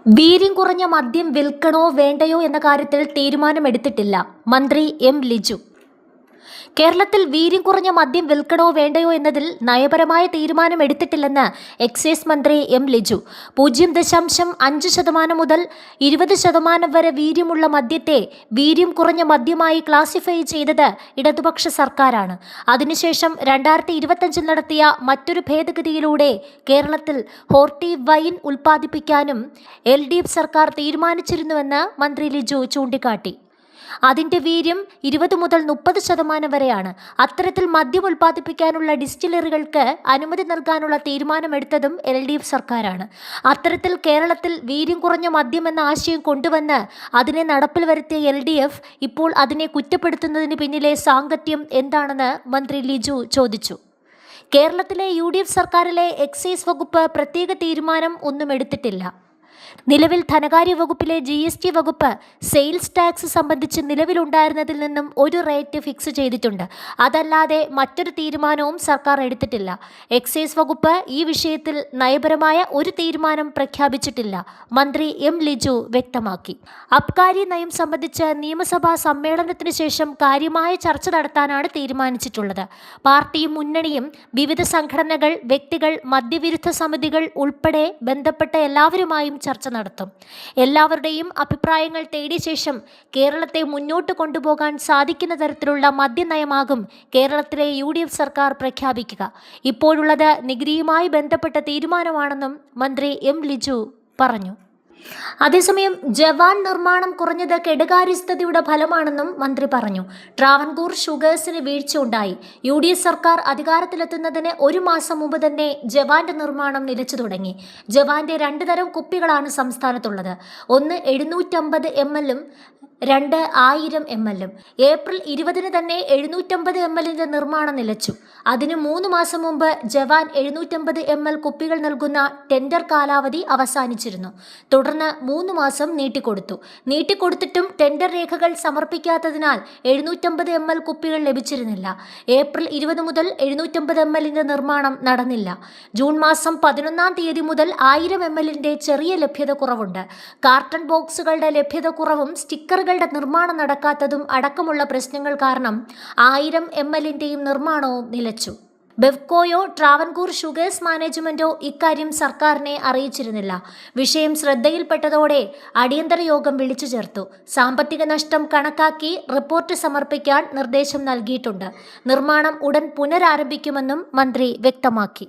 വീര്യം കുറഞ്ഞ മദ്യം വിൽക്കണോ വേണ്ടയോ എന്ന കാര്യത്തിൽ തീരുമാനമെടുത്തിട്ടില്ല. മന്ത്രി എം ലിജു. കേരളത്തിൽ വീര്യം കുറഞ്ഞ മദ്യം വിൽക്കണോ വേണ്ടയോ എന്നതിൽ നയപരമായ തീരുമാനമെടുത്തിട്ടില്ലെന്ന് എക്സൈസ് മന്ത്രി എം ലിജു. 0.5% മുതൽ 20% വരെ വീര്യമുള്ള മദ്യത്തെ വീര്യം കുറഞ്ഞ മദ്യമായി ക്ലാസിഫൈ ചെയ്തത് ഇടതുപക്ഷ സർക്കാരാണ്. അതിനുശേഷം 2025 നടത്തിയ മറ്റൊരു ഭേദഗതിയിലൂടെ കേരളത്തിൽ ഹോർട്ടി വൈൻ ഉൽപ്പാദിപ്പിക്കാനും LDF സർക്കാർ തീരുമാനിച്ചിരുന്നുവെന്ന് മന്ത്രി ലിജു ചൂണ്ടിക്കാട്ടി. അതിന്റെ വീര്യം 20 മുതൽ 30% വരെയാണ്. അത്തരത്തിൽ മദ്യം ഉൽപ്പാദിപ്പിക്കാനുള്ള ഡിസ്റ്റിലറികൾക്ക് അനുമതി നൽകാനുള്ള തീരുമാനമെടുത്തതും LDF സർക്കാരാണ്. അത്തരത്തിൽ കേരളത്തിൽ വീര്യം കുറഞ്ഞ മദ്യം എന്ന ആശയം കൊണ്ടുവന്ന് അതിനെ നടപ്പിൽ വരുത്തിയ LDF ഇപ്പോൾ അതിനെ കുറ്റപ്പെടുത്തുന്നതിന് പിന്നിലെ സാങ്കത്യം എന്താണെന്ന് മന്ത്രി ലിജു ചോദിച്ചു. കേരളത്തിലെ UDF സർക്കാരിലെ എക്സൈസ് വകുപ്പ് പ്രത്യേക തീരുമാനം ഒന്നും എടുത്തിട്ടില്ല. നിലവിൽ ധനകാര്യ വകുപ്പിലെ GST വകുപ്പ് സെയിൽസ് ടാക്സ് സംബന്ധിച്ച് നിലവിലുണ്ടായിരുന്നതിൽ നിന്നും ഒരു റേറ്റ് ഫിക്സ് ചെയ്തിട്ടുണ്ട്. അതല്ലാതെ മറ്റൊരു തീരുമാനവും സർക്കാർ എടുത്തിട്ടില്ല. എക്സൈസ് വകുപ്പ് ഈ വിഷയത്തിൽ നയപരമായ ഒരു തീരുമാനം പ്രഖ്യാപിച്ചിട്ടില്ല. മന്ത്രി എം ലിജു വ്യക്തമാക്കി. അബ്കാരി നയം സംബന്ധിച്ച് നിയമസഭാ സമ്മേളനത്തിന് ശേഷം കാര്യമായ ചർച്ച നടത്താനാണ് തീരുമാനിച്ചിട്ടുള്ളത്. പാർട്ടിയും മുന്നണിയും വിവിധ സംഘടനകൾ, വ്യക്തികൾ, മദ്യവിരുദ്ധ സമിതികൾ ഉൾപ്പെടെ ബന്ധപ്പെട്ട എല്ലാവരുമായും ചർച്ച നടത്തും. എല്ലാവരുടെയും അഭിപ്രായങ്ങൾ തേടിയ ശേഷം കേരളത്തെ മുന്നോട്ട് കൊണ്ടുപോകാൻ സാധിക്കുന്ന തരത്തിലുള്ള മദ്യനയമാകും കേരളത്തിലെ UDF സർക്കാർ പ്രഖ്യാപിക്കുക. ഇപ്പോഴുള്ളത് നികുതിയുമായി ബന്ധപ്പെട്ട തീരുമാനമാണെന്നും മന്ത്രി എം ലിജു പറഞ്ഞു. അതേസമയം ജവാൻ നിർമ്മാണം കുറഞ്ഞത് കെടുകാര്യസ്ഥതയുടെ ഫലമാണെന്നും മന്ത്രി പറഞ്ഞു. ട്രാവൻകൂർ ഷുഗേഴ്സിന് വീഴ്ച ഉണ്ടായി. UDF സർക്കാർ അധികാരത്തിലെത്തുന്നതിന് 1 മാസം മുമ്പ് തന്നെ ജവാന്റെ നിർമ്മാണം നിലച്ചു തുടങ്ങി. ജവാന്റെ 2 തരം കുപ്പികളാണ് സംസ്ഥാനത്തുള്ളത്. ഒന്ന് 750 ml-ഉം 2 1000 ml-ഉം. ഏപ്രിൽ 20-ന് തന്നെ 750 ml-ന്റെ നിർമ്മാണം നിലച്ചു. അതിന് 3 മാസം മുമ്പ് ജവാൻ 750 ml കുപ്പികൾ നൽകുന്ന ടെൻഡർ കാലാവധി അവസാനിച്ചിരുന്നു. തുടർന്ന് 3 മാസം നീട്ടിക്കൊടുത്തിട്ടും ടെൻഡർ രേഖകൾ സമർപ്പിക്കാത്തതിനാൽ 750 ml കുപ്പികൾ ലഭിച്ചിരുന്നില്ല. ഏപ്രിൽ 20 മുതൽ 750 ml-ന്റെ നിർമ്മാണം നടന്നില്ല. ജൂൺ മാസം 11-ാം തീയതി മുതൽ 1000 ml-ന്റെ ചെറിയ ലഭ്യത കുറവുണ്ട്. കാർട്ടൺ ബോക്സുകളുടെ ലഭ്യത കുറവും സ്റ്റിക്കറുകളുടെ നിർമ്മാണം നടക്കാത്തതും അടക്കമുള്ള പ്രശ്നങ്ങൾ കാരണം 1000 ml-ന്റെയും നിർമ്മാണവും നിലച്ചു. ബെവ്കോയോ ട്രാവൻകൂർ ഷുഗേഴ്സ് മാനേജ്മെന്റോ ഇക്കാര്യം സർക്കാരിനെ അറിയിച്ചിരുന്നില്ല. വിഷയം ശ്രദ്ധയിൽപ്പെട്ടതോടെ അടിയന്തര യോഗം വിളിച്ചു ചേർത്തു. സാമ്പത്തിക നഷ്ടം കണക്കാക്കി റിപ്പോർട്ട് സമർപ്പിക്കാൻ നിർദ്ദേശം നൽകിയിട്ടുണ്ട്. നിർമ്മാണം ഉടൻ പുനരാരംഭിക്കുമെന്നും മന്ത്രി വ്യക്തമാക്കി.